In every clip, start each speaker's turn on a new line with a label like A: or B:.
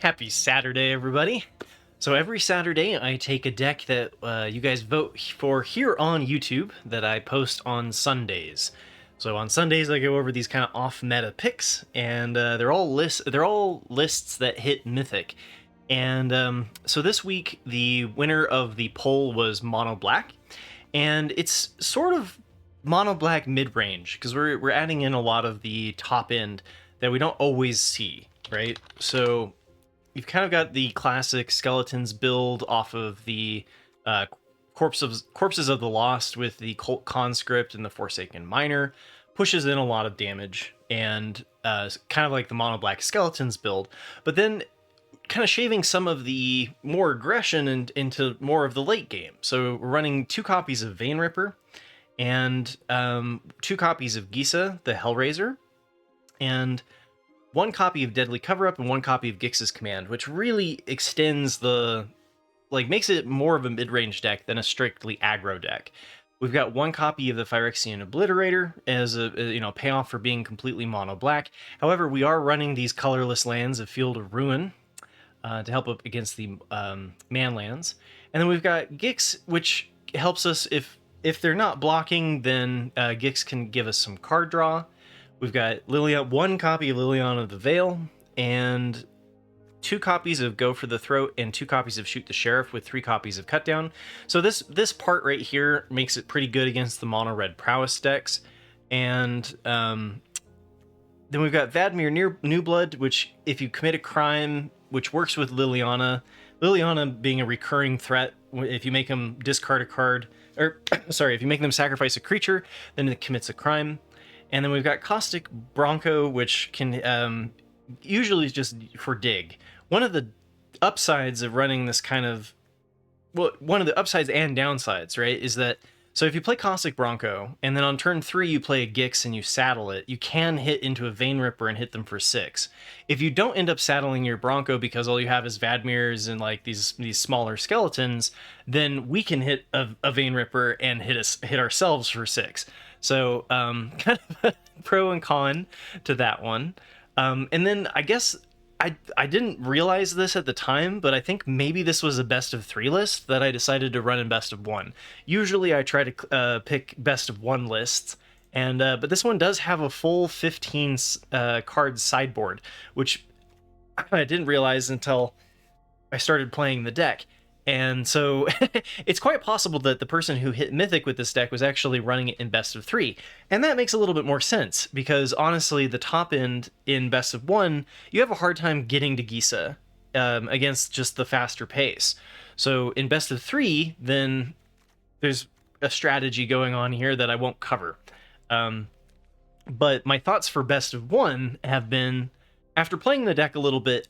A: Happy Saturday, everybody. So every Saturday, I take a deck that you guys vote for here on YouTube that I post on Sundays. So on Sundays, I go over these kind of off-meta picks, and they're all lists that hit Mythic. And so this week, the winner of the poll was Mono-Black, and it's sort of Mono-Black mid-range because we're adding in a lot of the top end that we don't always see, right? So you've kind of got the classic skeletons build off of the corpses of the lost with the cult conscript and the forsaken miner, pushes in a lot of damage, and kind of like the mono black skeletons build, but then kind of shaving some of the more aggression into more of the late game. So we're running 2 copies of Vein Ripper and 2 copies of Gisa the Hellraiser, and 1 copy of Deadly Cover-Up and 1 copy of Gix's Command, which really extends makes it more of a mid-range deck than a strictly aggro deck. We've got 1 copy of the Phyrexian Obliterator as a payoff for being completely mono-black. However, we are running these colorless lands of Field of Ruin to help up against the man lands. And then we've got Gix, which helps us if they're not blocking, then Gix can give us some card draw. We've got 1 copy of Liliana the Veil, and 2 copies of Go for the Throat, and 2 copies of Shoot the Sheriff, with 3 copies of Cutdown. So this part right here makes it pretty good against the mono red prowess decks. And then we've got Vadmir New Blood, which if you commit a crime, which works with Liliana being a recurring threat, if you make them discard a card, or sorry, if you make them sacrifice a creature, then it commits a crime. And then we've got Caustic Bronco, which can usually is just for dig. One of the upsides of running this kind of, one of the upsides and downsides, right, is that, so if you play Caustic Bronco, and then on turn 3 you play a Gix and you saddle it, you can hit into a Vein Ripper and hit them for 6. If you don't end up saddling your Bronco because all you have is Vadmirs and like these smaller skeletons, then we can hit a Vein Ripper and hit ourselves for 6. So kind of a pro and con to that one. And then I guess I didn't realize this at the time, but I think maybe this was a best of 3 list that I decided to run in best of 1. Usually I try to pick best of 1 lists, and but this one does have a full 15 card sideboard, which I didn't realize until I started playing the deck. And so it's quite possible that the person who hit Mythic with this deck was actually running it in best of 3. And that makes a little bit more sense, because honestly, the top end in best of 1, you have a hard time getting to Gisa against just the faster pace. So in best of 3, then there's a strategy going on here that I won't cover. But my thoughts for best of 1 have been, after playing the deck a little bit,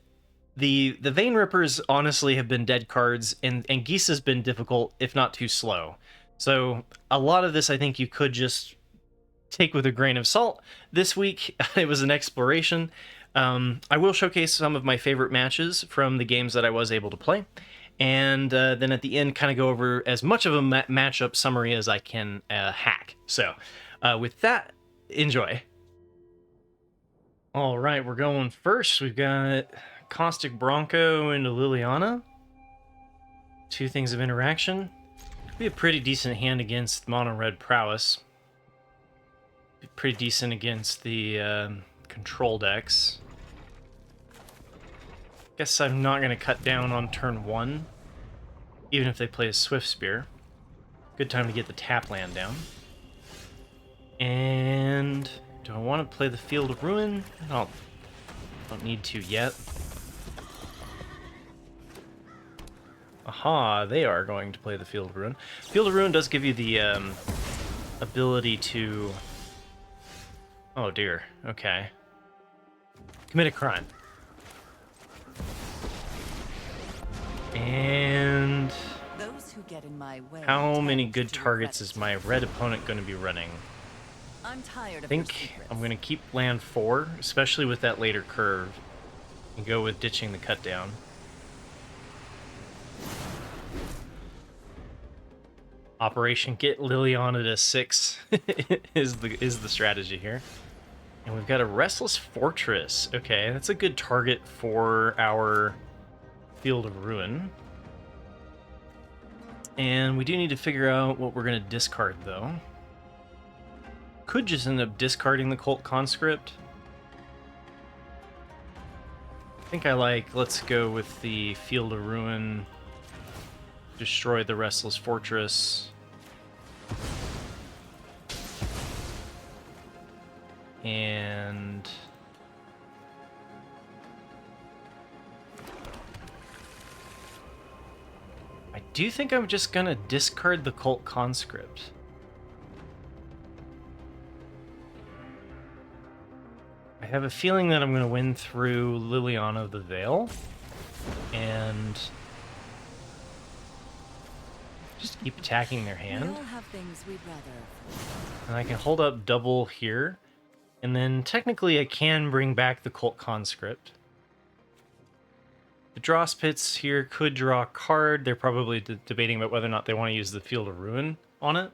A: the Vein Rippers honestly have been dead cards, and Gisa's been difficult, if not too slow. So a lot of this I think you could just take with a grain of salt. This week, it was an exploration. I will showcase some of my favorite matches from the games that I was able to play, and then at the end kind of go over as much of a matchup summary as I can hack. So with that, enjoy. All right, we're going first. We've got Caustic Bronco into Liliana. 2 things of interaction. Could be a pretty decent hand against mono red prowess. Be pretty decent against the control decks. Guess I'm not going to cut down on turn 1, even if they play a Swift Spear. Good time to get the tap land down. And do I want to play the Field of Ruin? No, don't need to yet. Aha, they are going to play the Field of Ruin. Field of Ruin does give you the ability to... Oh dear, okay. Commit a crime. And...
B: Those who get in my way
A: how many good targets is my red opponent going to be running?
B: I'm tired of
A: I think I'm going to keep land 4, especially with that later curve, and go with ditching the cut down. Operation Get Liliana to 6 is the strategy here. And we've got a Restless Fortress. Okay, that's a good target for our Field of Ruin. And we do need to figure out what we're going to discard, though. Could just end up discarding the Cult Conscript. I think let's go with the Field of Ruin. Destroy the Restless Fortress. And I do think I'm just gonna discard the Cult Conscript. I have a feeling that I'm gonna win through Liliana of the Veil and just keep attacking their hand.
B: We all have things we'd rather.
A: And I can hold up double here. And then technically I can bring back the Cult Conscript. The draw spits here could draw a card. They're probably debating about whether or not they want to use the Field of Ruin on it.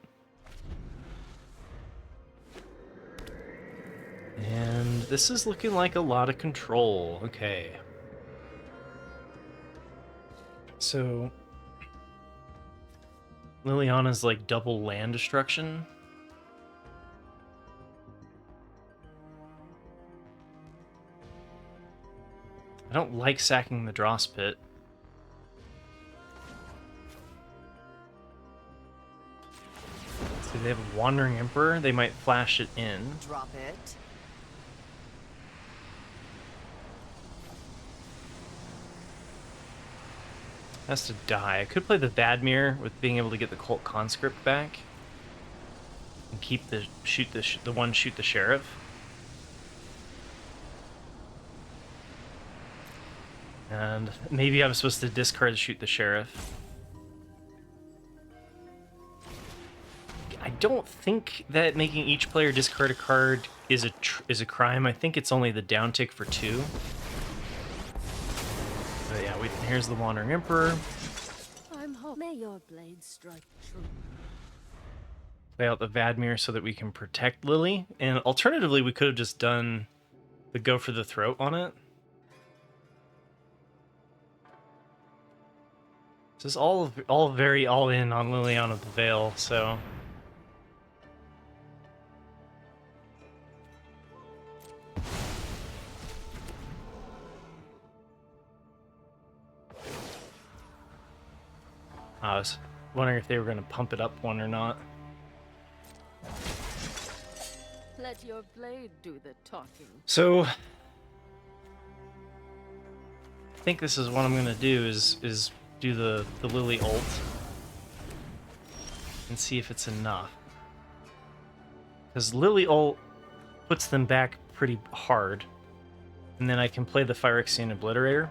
A: And this is looking like a lot of control. Okay. So Liliana's like double land destruction. I don't like sacking the draw spit. So they have a Wandering Emperor. They might flash it in.
B: Drop it.
A: Has to die. I could play the Vadmir with being able to get the Cult Conscript back and keep the shoot the sheriff. And maybe I'm supposed to discard shoot the sheriff. I don't think that making each player discard a card is a crime. I think it's only the down tick for 2. But yeah, here's the Wandering Emperor.
C: May your blade strike true.
A: Play out the Vadmir so that we can protect Lily. And alternatively, we could have just done the go for the throat on it. This is all very all in on Liliana of the Veil, so I was wondering if they were going to pump it up one or not.
C: Let your blade do the talking.
A: So I think this is what I'm going to do is do the Lily ult and see if it's enough. Because Lily ult puts them back pretty hard. And then I can play the Phyrexian Obliterator.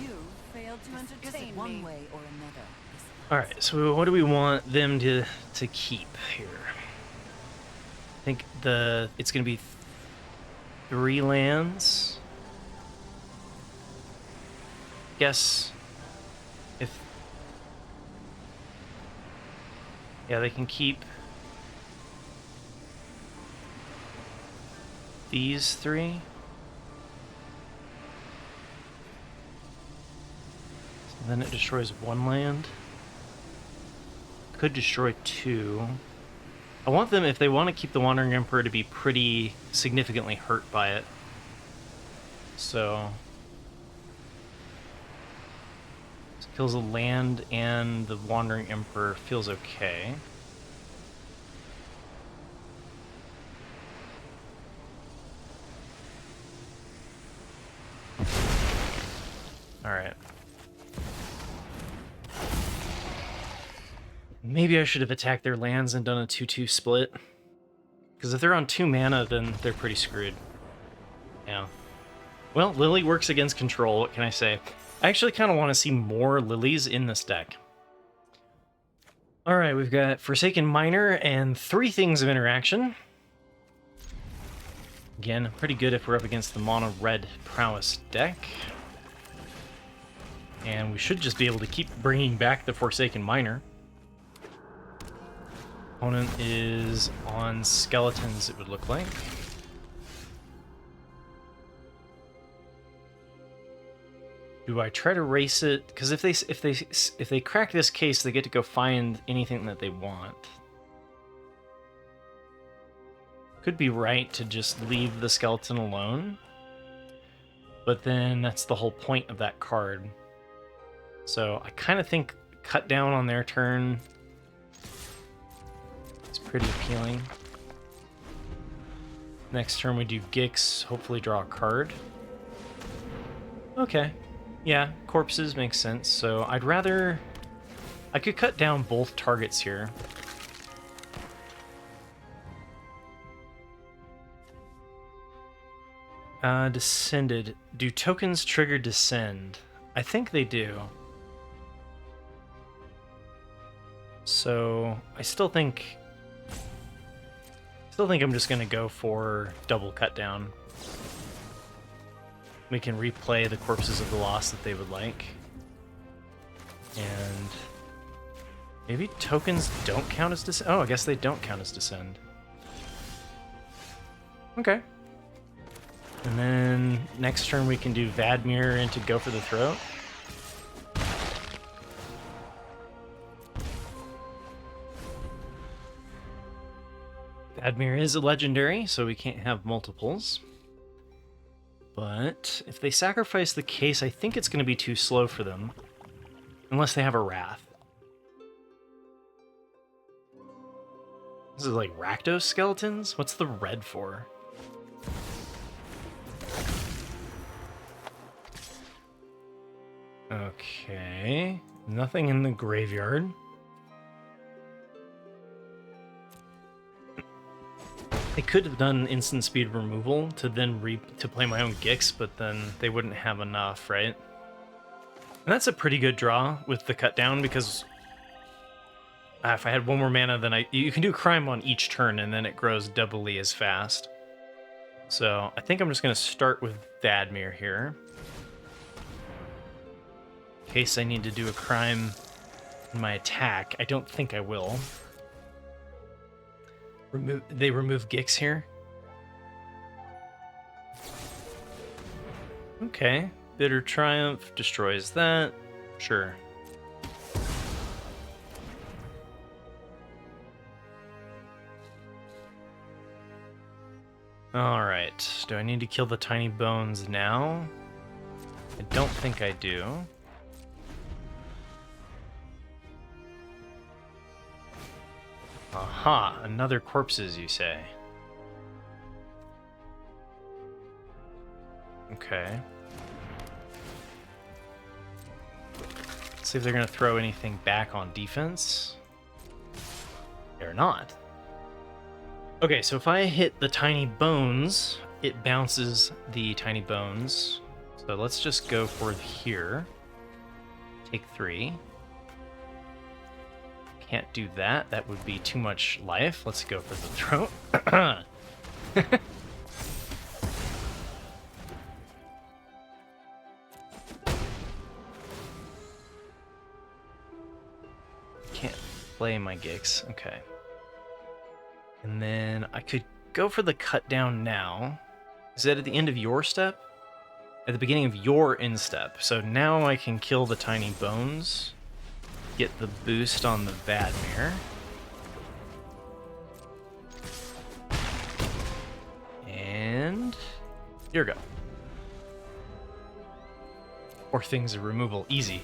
B: You failed to entertain one way or another.
A: Alright, so what do we want them to keep here? I think it's going to be 3 lands. Guess if... Yeah, they can keep these 3. So then it destroys 1 land. Could destroy 2. I want them, if they want to keep the Wandering Emperor, to be pretty significantly hurt by it. So this kills a land and the Wandering Emperor feels okay. Alright. Maybe I should have attacked their lands and done a 2-2 split. Because if they're on 2 mana, then they're pretty screwed. Yeah. Well, Lily works against control, what can I say? I actually kind of want to see more Lilies in this deck. Alright, we've got Forsaken Miner and 3 things of interaction. Again, pretty good if we're up against the mono-red prowess deck. And we should just be able to keep bringing back the Forsaken Miner. Opponent is on skeletons, it would look like. Do I try to race it? Because if they crack this case, they get to go find anything that they want. Could be right to just leave the skeleton alone, but then that's the whole point of that card. So I kind of think cut down on their turn is pretty appealing. Next turn we do Gix, hopefully draw a card. Okay. Yeah, corpses makes sense. So I could cut down both targets here. Descended. Do tokens trigger descend? I think they do. So I still think I'm just gonna go for double cut down. We can replay the corpses of the lost that they would like. And maybe tokens don't count as descend. Oh, I guess they don't count as descend. Okay. And then next turn we can do Vadmir into Go for the Throat. Vadmir is a legendary, so we can't have multiples. But if they sacrifice the case, I think it's going to be too slow for them. Unless they have a Wrath. This is like Rakdos skeletons? What's the red for? Okay. Nothing in the graveyard. I could have done instant speed removal to then to play my own Gix, but then they wouldn't have enough, right? And that's a pretty good draw with the cut down because if I had one more mana, then you can do crime on each turn and then it grows doubly as fast. So I think I'm just going to start with Vadmir here. In case I need to do a crime in my attack. I don't think I will. They remove Gix here. Okay. Bitter Triumph destroys that. Sure. Alright. Do I need to kill the tiny bones now? I don't think I do. Aha, another corpses, you say? Okay. Let's see if they're going to throw anything back on defense. They're not. Okay, so if I hit the tiny bones, it bounces the tiny bones. So let's just go for here. Take 3. Can't do that. That would be too much life. Let's go for the throat. Can't play my Gix. Okay. And then I could go for the cut down now. Is that at the end of your step? At the beginning of your end step. So now I can kill the tiny bones. Get the boost on the Vadmir. And here we go. 4 things of removal, easy.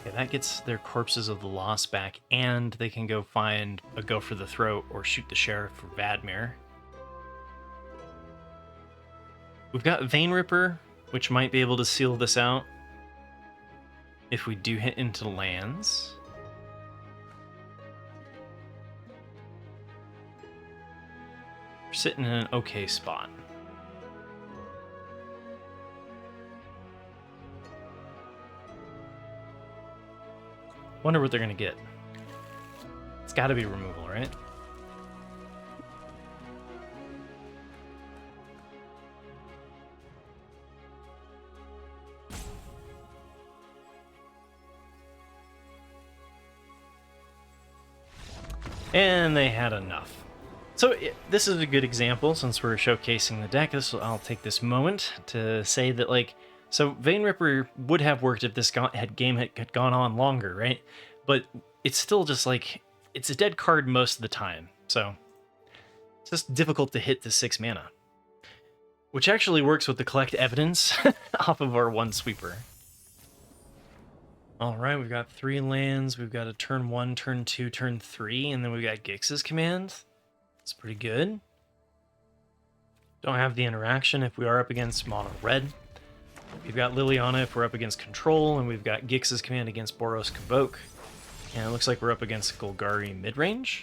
A: Okay, that gets their corpses of the lost back, and they can go find a Go for the Throat or shoot the sheriff for Vadmir. We've got Vein Ripper, which might be able to seal this out. If we do hit into lands. We're sitting in an okay spot. Wonder what they're gonna get. It's gotta be removal, right? And they had enough. So this is a good example, since we're showcasing the deck. I'll take this moment to say that, like, so Vein Ripper would have worked if this game had gone on longer, right? But it's still just like, it's a dead card most of the time. So it's just difficult to hit the 6 mana. Which actually works with the collect evidence off of our one sweeper. Alright, we've got 3 lands, we've got a turn 1, turn 2, turn 3, and then we've got Gix's command. It's pretty good. Don't have the interaction if we are up against mono red. We've got Liliana if we're up against control, and we've got Gix's command against Boros Convoke. And it looks like we're up against Golgari Midrange.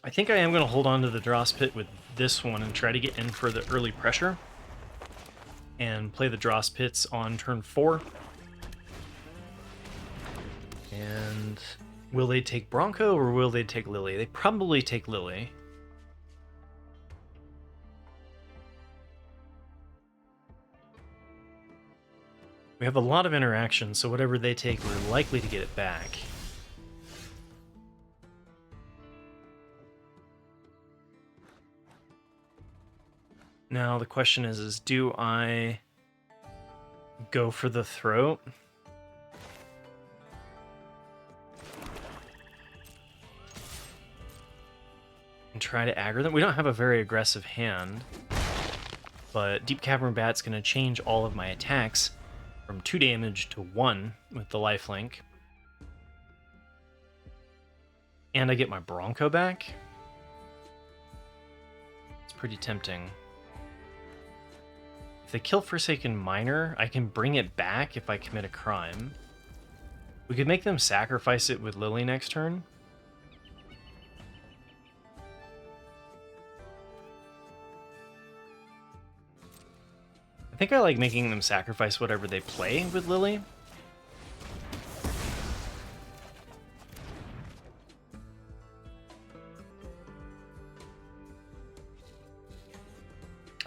A: I think I am going to hold on to the Dross Pit with this one and try to get in for the early pressure. And play the Dross Pits on turn 4. And will they take Bronco or will they take Lily? They probably take Lily. We have a lot of interaction, so whatever they take, we're likely to get it back. Now the question is do I go for the throat? And try to aggro them? We don't have a very aggressive hand, but Deep Cavern Bat's going to change all of my attacks from 2 damage to 1 with the lifelink. And I get my Bronco back. It's pretty tempting. If they kill Forsaken Miner, I can bring it back if I commit a crime. We could make them sacrifice it with Lily next turn. I think I like making them sacrifice whatever they play with Lily.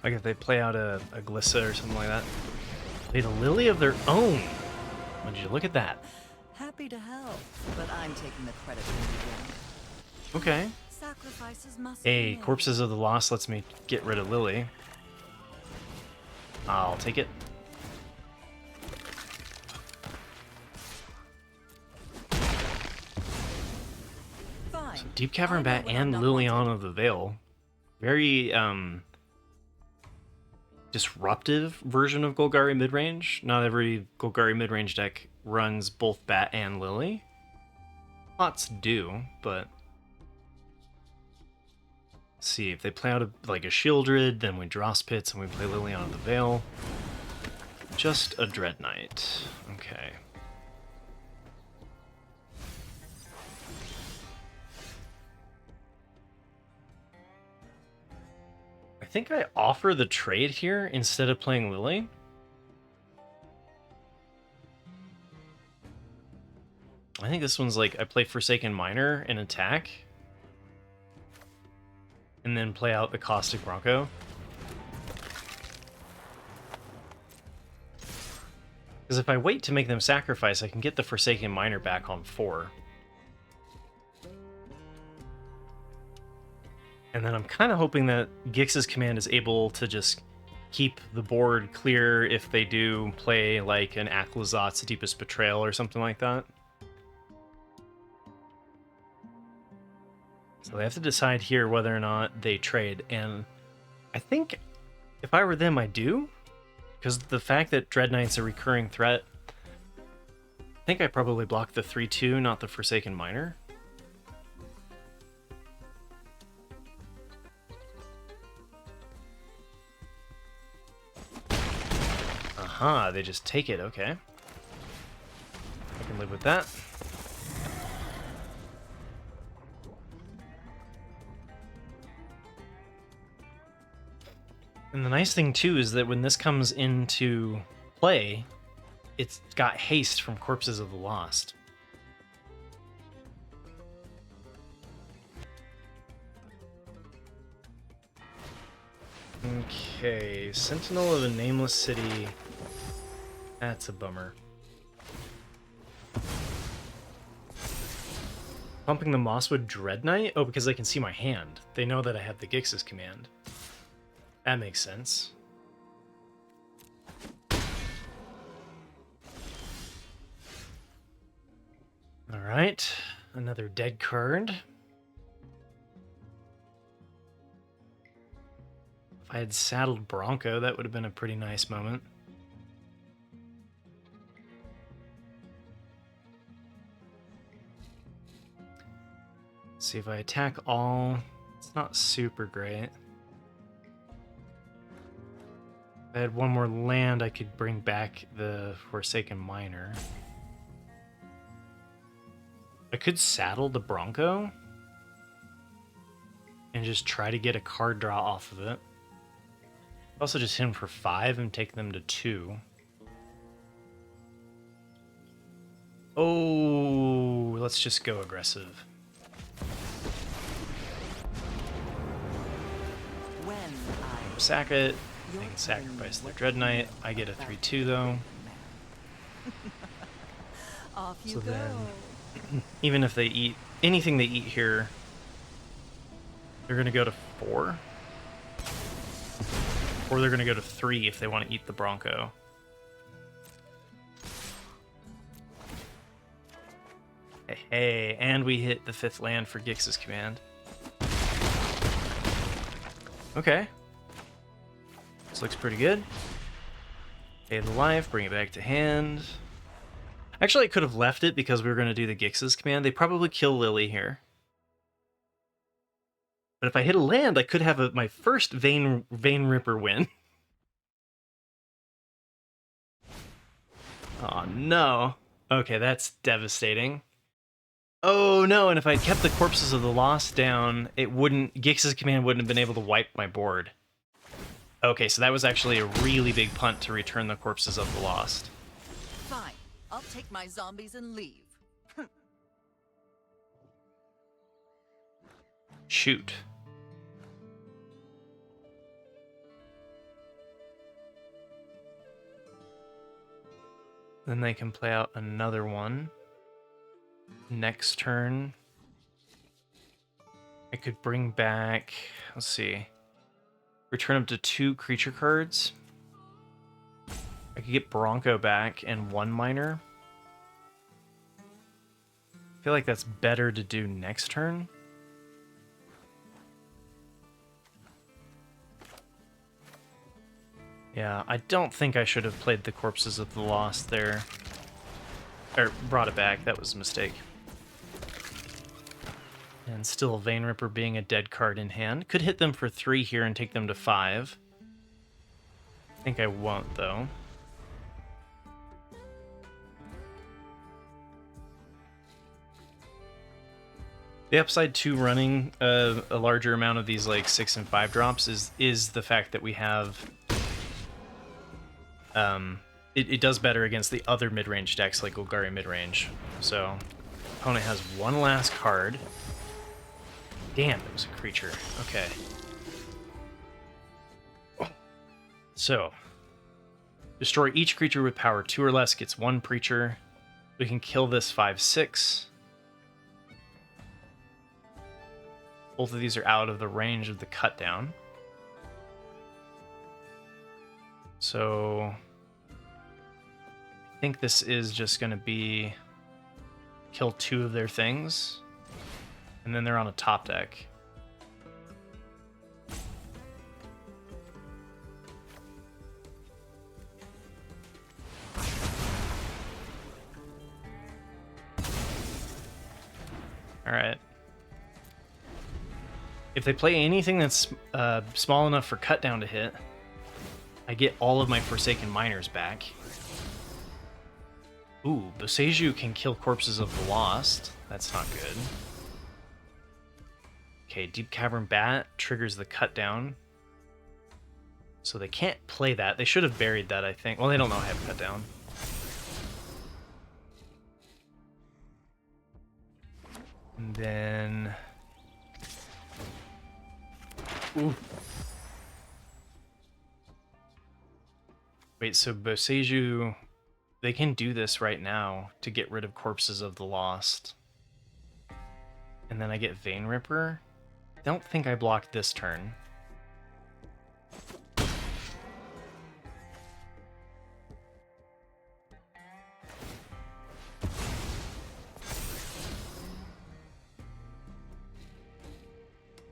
A: Like if they play out a Glissa or something like that. Play the Lily of their own. Would you look at that?
B: Happy to help, but I'm taking the credit for the game.
A: Okay.
B: Sacrifices must be
A: Hey,
B: made.
A: Corpses of the Lost lets me get rid of Lily. I'll take it.
B: Fine.
A: So Deep Cavern
B: I
A: Bat
B: know what
A: and
B: I'm not wanting.
A: Liliana of the Veil. Very disruptive version of Golgari Midrange. Not every Golgari Midrange deck runs both Bat and Lily. Lots do, but let's see, if they play out like a Shieldred, then we draw Spits and we play Liliana of the Veil. Just a Dread Knight. Okay. I think I offer the trade here instead of playing Lily. I think this one's like, I play Forsaken Miner and attack. And then play out the Caustic Bronco. Because if I wait to make them sacrifice, I can get the Forsaken Miner back on 4. And then I'm kind of hoping that Gix's command is able to just keep the board clear if they do play like an Aklazot's Deepest Betrayal or something like that. So they have to decide here whether or not they trade, and I think if I were them, I do, because the fact that Dread Knight's a recurring threat, I think I probably block the 3/2, not the Forsaken Miner. Aha, they just take it, okay. I can live with that. And the nice thing too is that when this comes into play, it's got haste from Corpses of the Lost. Okay, Sentinel of a Nameless City. That's a bummer. Pumping the Mosswood Dread Knight? Oh, because they can see my hand. They know that I have the Gix's command. That makes sense. Alright, another dead card. If I had saddled Bronco, that would have been a pretty nice moment. Let's see, if I attack all, it's not super great. If I had one more land, I could bring back the Forsaken Miner. I could saddle the Bronco and just try to get a card draw off of it. Also just hit him for 5 and take them to 2. Oh, let's just go aggressive. Sack it. They can sacrifice their Dread Knight. I get a 3/2 though.
B: Off you
A: So
B: go.
A: then, even if they eat anything they eat here, they're gonna go to 4. Or they're gonna go to 3 if they want to eat the Bronco. Hey, and we hit the 5th land for Gix's command. Okay. This looks pretty good. Pay the life, bring it back to hand. Actually, I could have left it because we were going to do the Gix's command. They probably kill Lily here. But if I hit a land, I could have my first Vein Ripper win. Oh, no. Okay, that's devastating. Oh, no, and if I'd kept the Corpses of the Lost down, it wouldn't... Gix's command wouldn't have been able to wipe my board. Okay, so that was actually a really big punt to return the Corpses of the Lost.
B: Fine. I'll take my zombies and leave.
A: Shoot. Then they can play out another one. Next turn, I could bring back, let's see, return up to 2 creature cards. I could get Bronco back and 1 miner. I feel like that's better to do next turn. Yeah, I don't think I should have played the Corpses of the Lost there. Or brought it back, that was a mistake. And still Vein Ripper being a dead card in hand. Could hit them for 3 here and take them to 5. I think I won't, though. The upside to running a larger amount of these like 6 and 5 drops is the fact that we have... It does better against the other mid-range decks like Golgari Midrange. So, opponent has 1 last card. Damn, it was a creature. Okay. So, destroy each creature with power 2 or less, gets 1 creature. We can kill this 5/6. Both of these are out of the range of the cut down. So, I think this is just going to be kill 2 of their things. And then they're on a top deck. Alright. If they play anything that's small enough for cut down to hit, I get all of my Forsaken Miners back. Ooh, Boseiju can kill Corpses of the Lost. That's not good. Okay, Deep Cavern Bat triggers the cut down. So they can't play that. They should have buried that, I think. Well, they don't know I have cut down. And then... Ooh. Wait, so Boseiju... They can do this right now to get rid of Corpses of the Lost. And then I get Vein Ripper. Don't think I blocked this turn.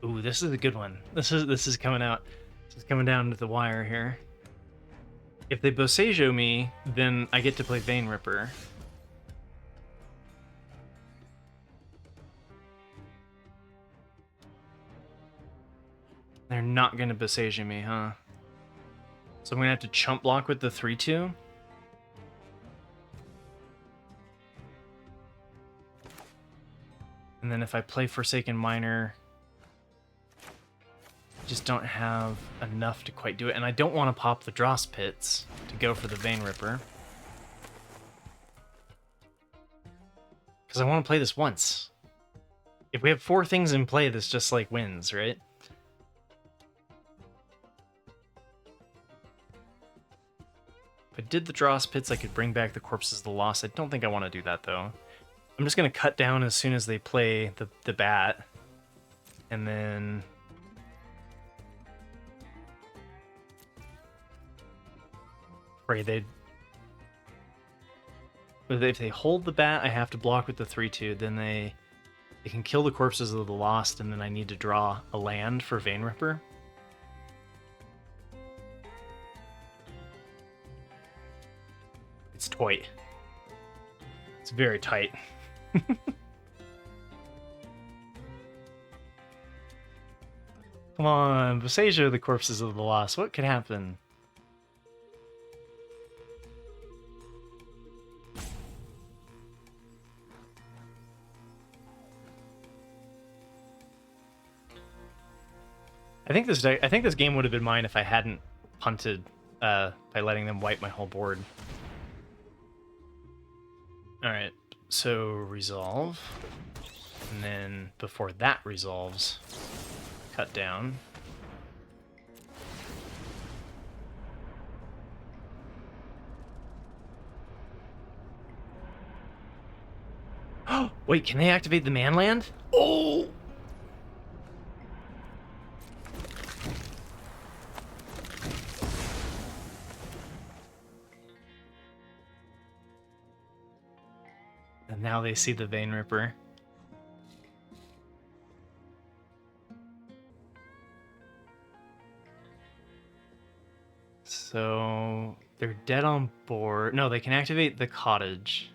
A: Ooh, this is a good one. This is coming out. This is coming down to the wire here. If they Bosejo me, then I get to play Vein Ripper. They're not going to Bosejo me, huh? So I'm going to have to chump block with the 3-2. And then if I play Forsaken Miner, I just don't have enough to quite do it. And I don't want to pop the Dross Pits to go for the Vein Ripper. Because I want to play this once. If we have 4 things in play, this just like wins, right? If I did the Dross Pits, I could bring back the Corpses of the Lost. I don't think I want to do that, though. I'm just going to cut down as soon as they play the Bat. And then... Right, if they hold the Bat, I have to block with the 3-2. Then they can kill the Corpses of the Lost, and then I need to draw a land for Vein Ripper. It's tight. It's very tight. Come on, Bosejo the Corpses of the Lost. What could happen? I think this game would have been mine if I hadn't punted by letting them wipe my whole board. Alright, so resolve. And then before that resolves, cut down. Oh, wait, can they activate the manland? Oh! And now they see the Vein Ripper. So they're dead on board. No, they can activate the cottage.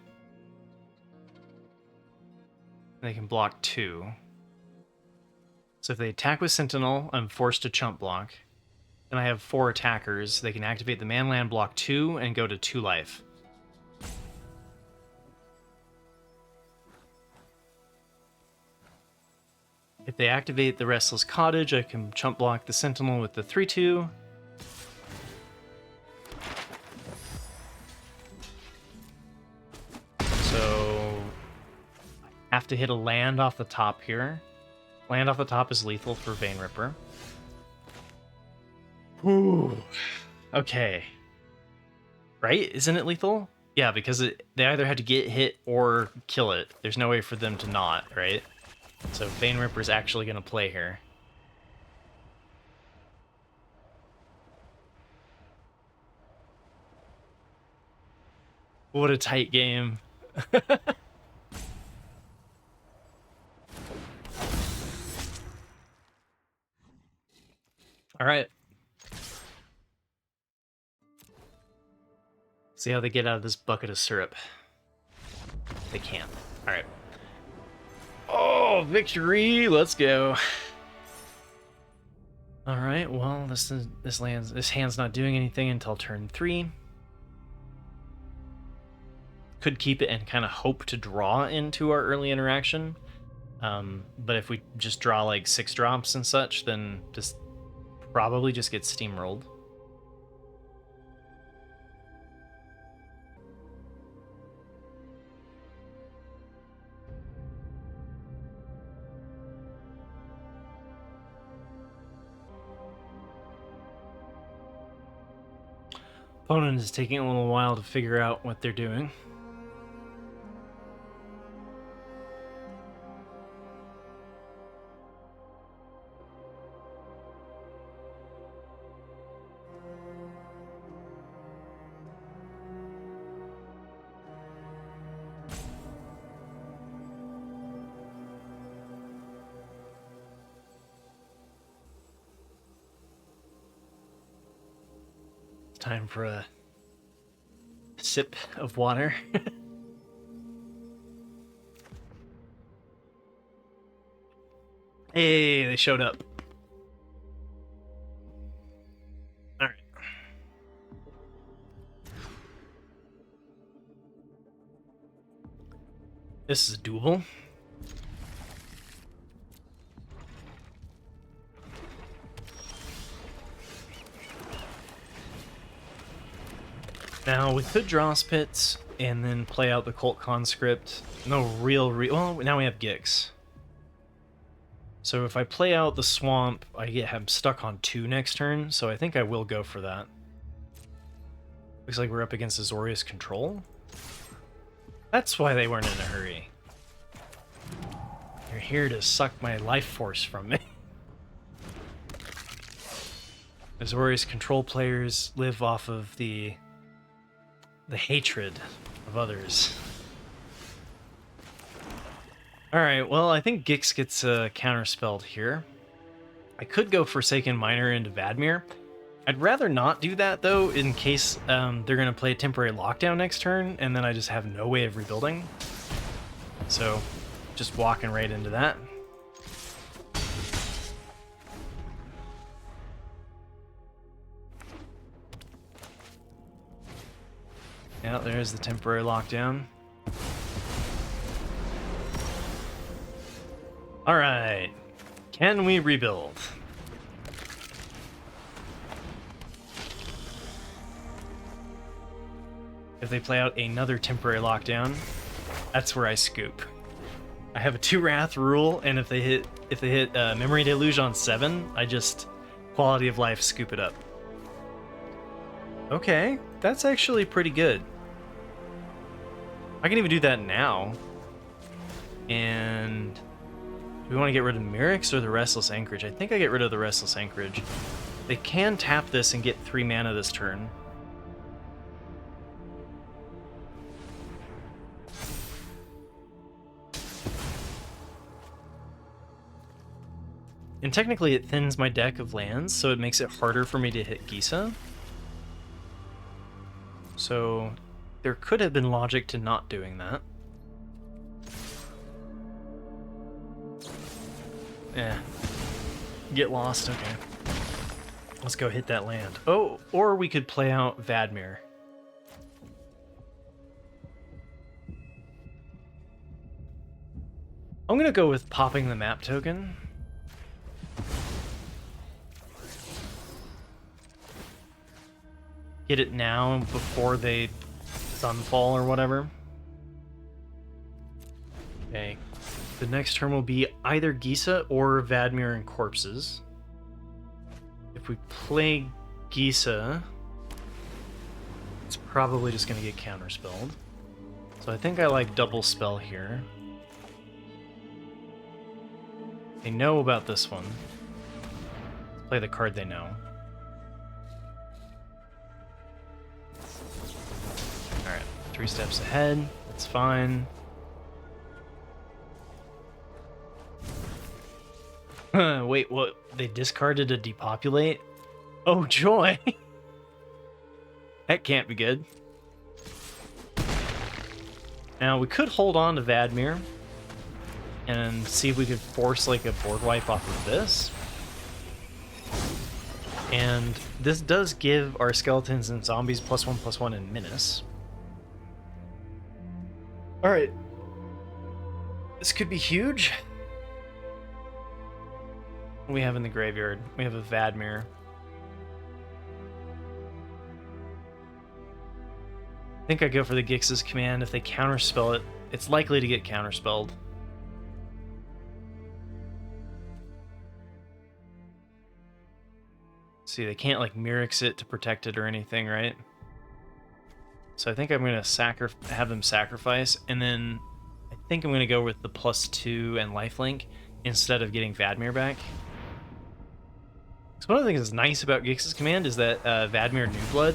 A: They can block 2. So if they attack with Sentinel, I'm forced to chump block. Then I have 4 attackers. They can activate the manland, block 2, and go to 2 life. If they activate the Restless Cottage, I can chump block the Sentinel with the 3-2. So I have to hit a land off the top here. Land off the top is lethal for Vein Ripper. Ooh. Okay. Right? Isn't it lethal? Yeah, because they either had to get hit or kill it. There's no way for them to not, right? So Vein Ripper's actually going to play here. What a tight game. All right. See how they get out of this bucket of syrup. They can't. All right. Oh, victory! Let's go. All right. Well, this hand's not doing anything until turn 3. Could keep it and kind of hope to draw into our early interaction. But if we just draw like 6 drops and such, then just probably just get steamrolled. Opponent is taking a little while to figure out what they're doing. Time for a sip of water. Hey, they showed up. All right. This is doable. Now, we could draw Spits and then play out the Cult Conscript. No real well, now we have Gix. So if I play out the Swamp, I'm stuck on 2 next turn, so I think I will go for that. Looks like we're up against Azorius Control. That's why they weren't in a hurry. They're here to suck my life force from me. Azorius Control players live off of the hatred of others. Alright, well, I think Gix gets counterspelled here. I could go Forsaken Miner into Vadmir. I'd rather not do that, though, in case they're going to play Temporary Lockdown next turn, and then I just have no way of rebuilding. So, just walking right into that. Yeah, there's the Temporary Lockdown. Alright, can we rebuild? If they play out another Temporary Lockdown, that's where I scoop. I have a 2 Wrath rule, and if they hit Memory Deluge on 7, I just quality of life scoop it up. Okay, that's actually pretty good. I can even do that now. And do we want to get rid of Mirix or the Restless Anchorage? I think I get rid of the Restless Anchorage. They can tap this and get 3 mana this turn. And technically it thins my deck of lands, so it makes it harder for me to hit Gisa. So there could have been logic to not doing that. Eh. Get lost, okay. Let's go hit that land. Oh, or we could play out Vadmir. I'm gonna go with popping the map token. Get it now before they Sunfall or whatever. Okay. The next turn will be either Gisa or Vadmir and Corpses. If we play Gisa, it's probably just going to get counterspelled. So I think I like double spell here. They know about this one. Let's play the card they know. Alright, 3 steps ahead. That's fine. Wait, what? They discarded a depopulate? Oh, joy! That can't be good. Now, we could hold on to Vadmir and see if we could force like a board wipe off of this. And this does give our skeletons and zombies +1/+1 in Menace. Alright. This could be huge. What do we have in the graveyard? We have a Vadmir. I think I go for the Gix's command. If they counterspell it, it's likely to get counterspelled. See, they can't like Mirix it to protect it or anything, right? So I think I'm going to have them sacrifice, and then I think I'm going to go with the +2 and lifelink instead of getting Vadmir back. So one of the things that's nice about Gix's command is that Vadmir Newblood,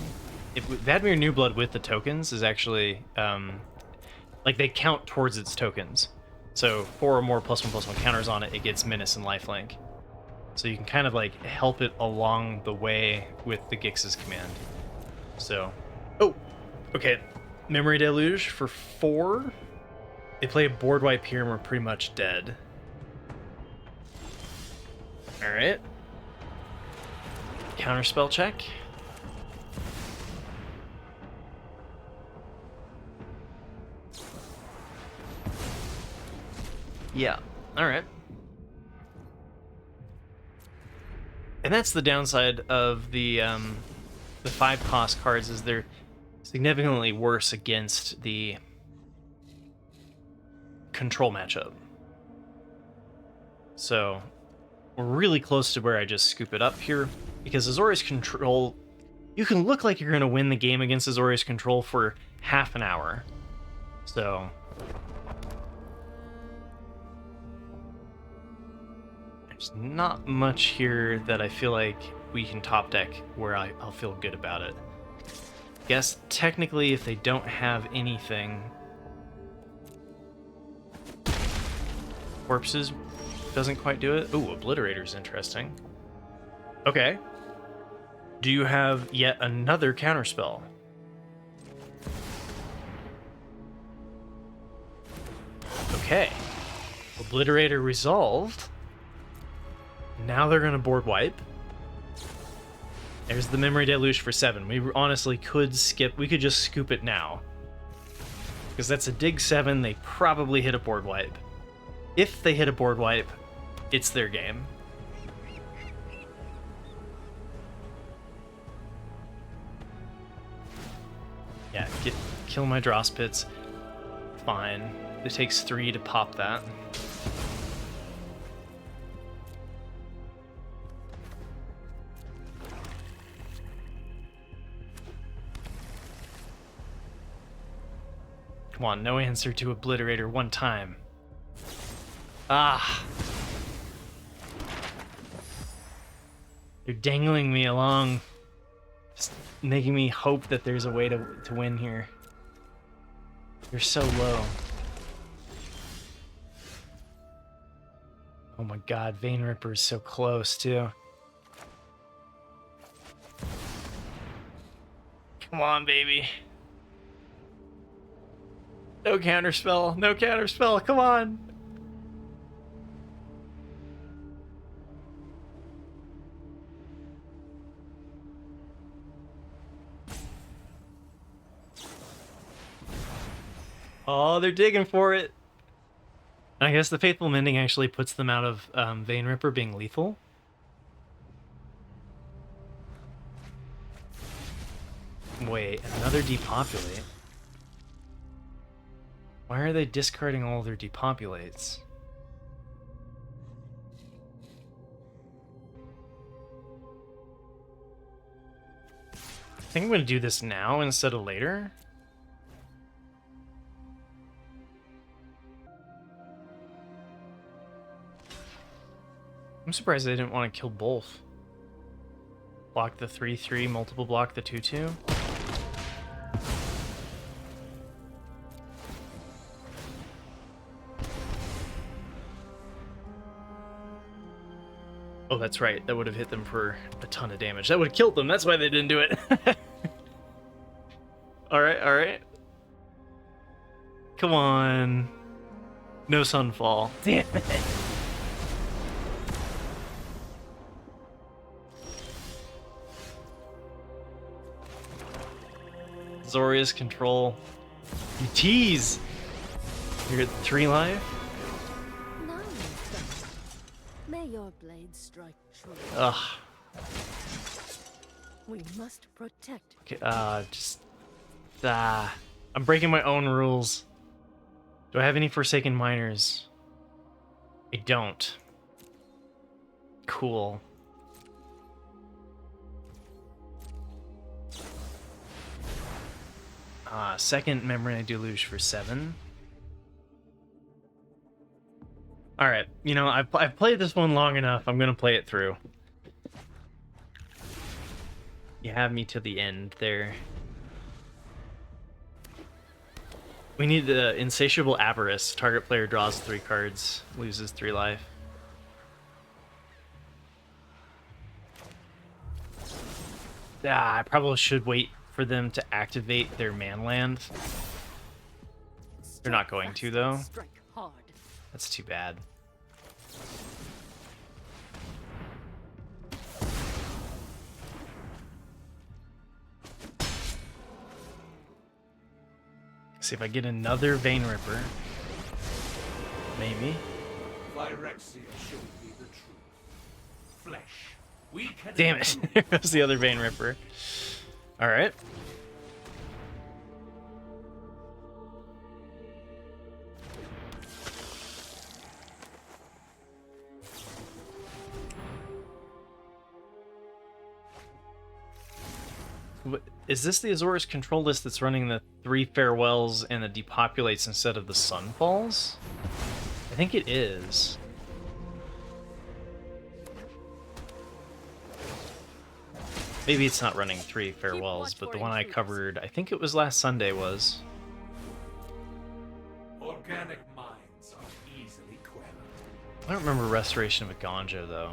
A: Vadmir Newblood with the tokens is actually, like they count towards its tokens. So 4 or more +1/+1 counters on it, it gets Menace and lifelink. So you can kind of like help it along the way with the Gix's command. So, oh, okay. Memory Deluge for 4. They play a board wipe here and we're pretty much dead. Alright. Counterspell check. Yeah, alright. And that's the downside of the 5-cost cards, is they're significantly worse against the control matchup. So we're really close to where I just scoop it up here, because Azorius Control, you can look like you're going to win the game against Azorius Control for half an hour. So there's not much here that I feel like we can top deck where I'll feel good about it. Guess technically if they don't have anything, Corpses doesn't quite do it. Ooh, Obliterator's interesting. Okay. Do you have yet another counterspell? Okay. Obliterator resolved. Now they're gonna board wipe. There's the Memory Deluge for 7. We honestly could skip. We could just scoop it now, because that's a dig 7. They probably hit a board wipe. If they hit a board wipe, it's their game. Yeah, kill my draw spits. Fine. It takes 3 to pop that. Come on, no answer to Obliterator one time. Ah. They're dangling me along, just making me hope that there's a way to win here. You're so low. Oh my god, Vein Ripper is so close too. Come on, baby. No counterspell, no counterspell, come on. Oh, they're digging for it. I guess the Faithful Mending actually puts them out of Vein Ripper being lethal. Wait, another depopulate? Why are they discarding all their depopulates? I think I'm going to do this now instead of later. I'm surprised they didn't want to kill both. Block the 3/3, multiple block the 2/2. Oh, that's right. That would have hit them for a ton of damage. That would have killed them. That's why they didn't do it. Alright, alright. Come on. No Sunfall. Damn it. Zorius Control. You tease! You're at 3 life?
C: Now you've done it. May your blade strike true.
A: Ugh.
C: We must protect.
A: Okay, I'm breaking my own rules. Do I have any Forsaken Miners? I don't. Cool. Second Memory Deluge for 7. Alright, you know, I've played this one long enough. I'm gonna play it through. You have me to the end there. We need the Insatiable Avarice. Target player draws 3 cards, loses 3 life. I probably should wait for them to activate their manland. They're not going to, though.
C: Strike hard.
A: That's too bad. See if I get another Vein Ripper. Maybe.
D: Phyrexia showed me the truth. Flesh. We can.
A: Damn it. There goes the other Vein Ripper. Alright. Is this the Azorius control list that's running the 3 farewells and the depopulates instead of the sunfalls? I think it is. Maybe it's not running 3 farewells, but the one I covered, I think it was last Sunday, was.
D: Organic minds are easily quelled.
A: I don't remember Restoration of Ganja, though.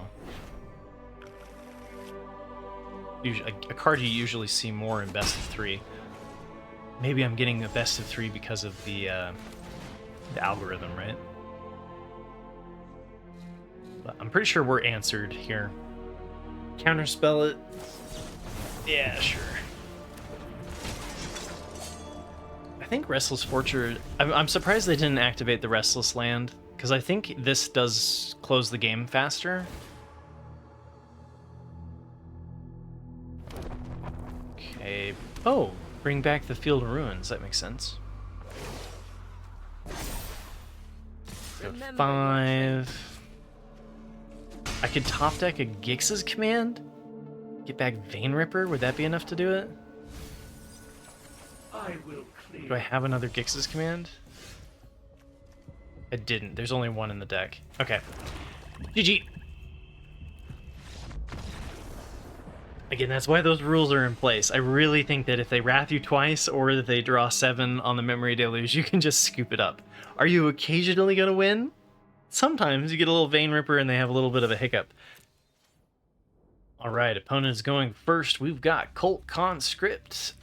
A: A card you usually see more in best of 3. Maybe I'm getting a best of 3 because of the algorithm, right? But I'm pretty sure we're answered here. Counterspell it. Yeah, sure. I think Restless Fortress... I'm surprised they didn't activate the Restless Land, because I think this does close the game faster. Okay. Oh, bring back the Field of Ruins. That makes sense. Go 5. I could top deck a Gix's Command? Get back Vein Ripper? Would that be enough to do it?
D: I will clear.
A: Do I have another Gix's Command? I didn't. There's only one in the deck. Okay. GG. Again, that's why those rules are in place. I really think that if they wrath you twice or that they draw 7 on the Memory Deluge, you can just scoop it up. Are you occasionally going to win? Sometimes you get a little Vein Ripper and they have a little bit of a hiccup. Alright, opponent is going first. We've got Cult Conscript,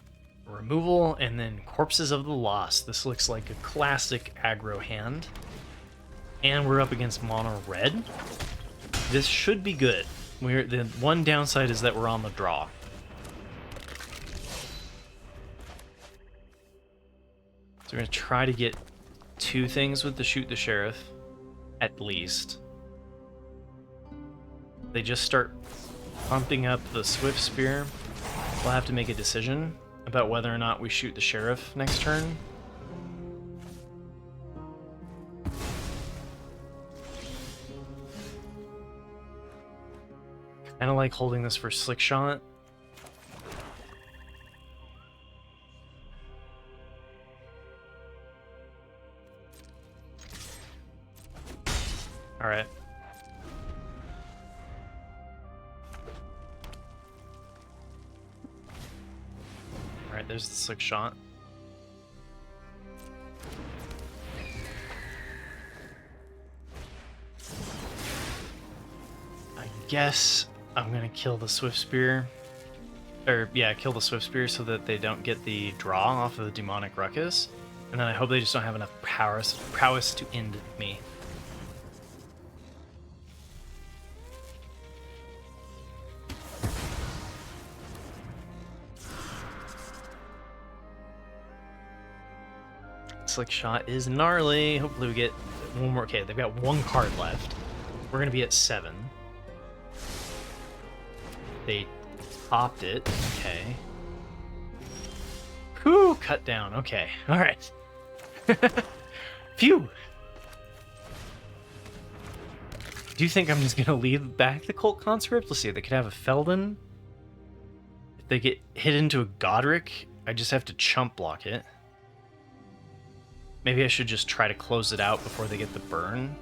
A: Removal, and then Corpses of the Lost. This looks like a classic aggro hand. And we're up against Mono Red. This should be good. The one downside is that we're on the draw. So we're going to try to get 2 things with the Shoot the Sheriff, at least. They just start pumping up the Swift Spear. We'll have to make a decision about whether or not we shoot the Sheriff next turn. Kind of like holding this for Slick Shot. Alright. Alright, there's the Slick Shot. I guess I'm gonna kill the Swift Spear. Or, yeah, kill the Swift Spear so that they don't get the draw off of the Demonic Ruckus. And then I hope they just don't have enough prowess to end me. Slick Shot is gnarly. Hopefully we get one more. Okay, they've got 1 card left. We're gonna be at 7. They popped it. Okay. Whew, cut down. Okay. Alright. Phew! Do you think I'm just gonna leave back the Cult Conscript? Let's see, they could have a Feldon. If they get hit into a Godric, I just have to chump block it. Maybe I should just try to close it out before they get the burn.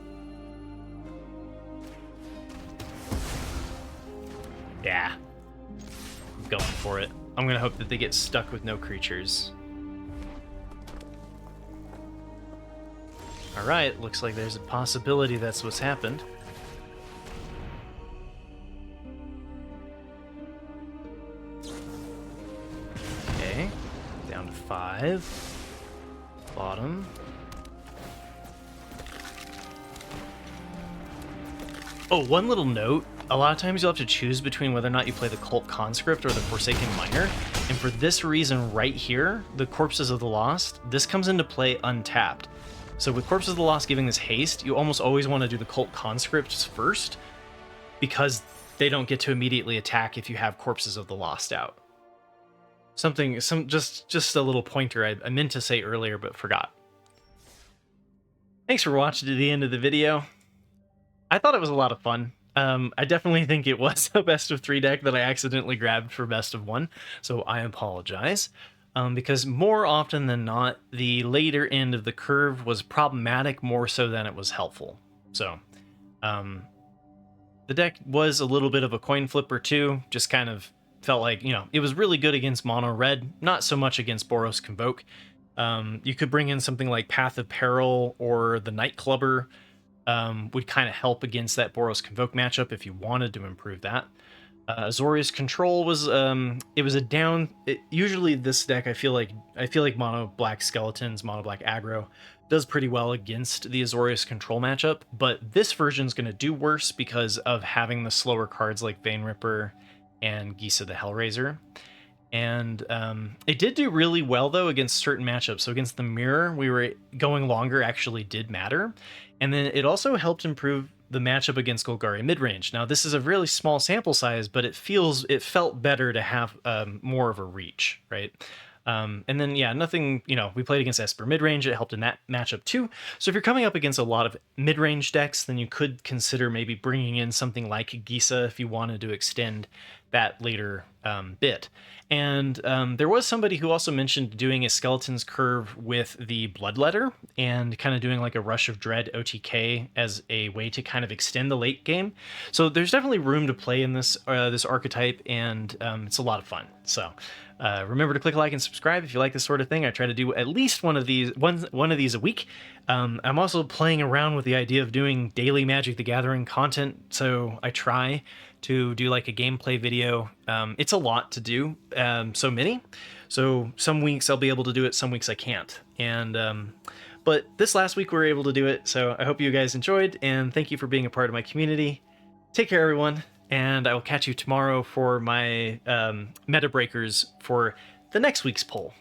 A: Yeah. I'm going for it. I'm gonna hope that they get stuck with no creatures. Alright, looks like there's a possibility that's what's happened. Okay. 5. Bottom. Oh, one little note. A lot of times you'll have to choose between whether or not you play the Cult Conscript or the Forsaken Miner. And for this reason right here, the Corpses of the Lost, this comes into play untapped. So with Corpses of the Lost giving this haste, you almost always want to do the Cult Conscripts first, because they don't get to immediately attack if you have Corpses of the Lost out. Just a little pointer I meant to say earlier but forgot. Thanks for watching to the end of the video. I thought it was a lot of fun. I definitely think it was a best of 3 deck that I accidentally grabbed for best of 1, so I apologize. Because more often than not, the later end of the curve was problematic more so than it was helpful. So, the deck was a little bit of a coin flipper too, just kind of felt like, you know, it was really good against mono red, not so much against Boros Convoke. You could bring in something like Path of Peril or the Night Clubber, would kind of help against that Boros Convoke matchup if you wanted to improve that. Azorius Control was it was a down. Usually this deck I feel like Mono Black Skeletons, Mono Black Aggro does pretty well against the Azorius Control matchup, but this version's going to do worse because of having the slower cards like Vein Ripper and Gisa the Hellraiser. And it did do really well though against certain matchups. So against the Mirror, we were going longer actually did matter. And then it also helped improve the matchup against Golgari Midrange. Now this is a really small sample size, but it felt better to have more of a reach, right? And then yeah, nothing, you know, we played against Esper Midrange, it helped in that matchup too. So if you're coming up against a lot of mid-range decks, then you could consider maybe bringing in something like Gisa if you wanted to extend that later bit. And there was somebody who also mentioned doing a Skeleton's Curve with the Bloodletter and kind of doing like a Rush of Dread OTK as a way to kind of extend the late game. So there's definitely room to play in this this archetype, and it's a lot of fun. So remember to click like and subscribe if you like this sort of thing. I try to do at least one of these a week. I'm also playing around with the idea of doing daily Magic the Gathering content, so I try to do like a gameplay video. It's a lot to do, so many. So some weeks I'll be able to do it, some weeks I can't. And but this last week we were able to do it, so I hope you guys enjoyed, and thank you for being a part of my community. Take care, everyone, and I will catch you tomorrow for my meta breakers for the next week's poll.